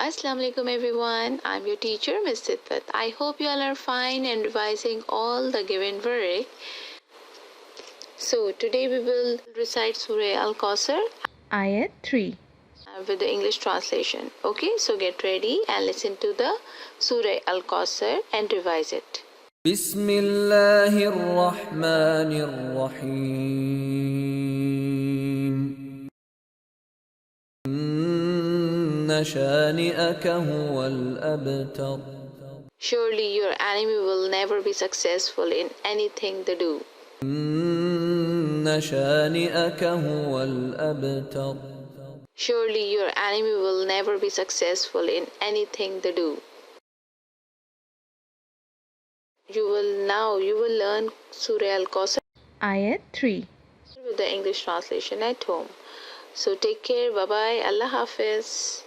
Assalamu alaikum everyone. I'm your teacher, Miss Sitwat. I hope you all are fine and revising all the given work. So today we will recite Surah Al-Kawthar Ayat 3. with the English translation. Okay, so get ready and listen to the Surah Al-Kawthar and revise it. بسم الله الرحمن الرحيم إن شانئك هو الأبتر Surely your enemy will never be successful in anything they do. إن شانئك هو الأبتر Surely your enemy will never be successful in anything they do. You will learn Surah Al-Kawthar Ayat 3. with the English translation at home. So take care. Bye bye. Allah Hafiz.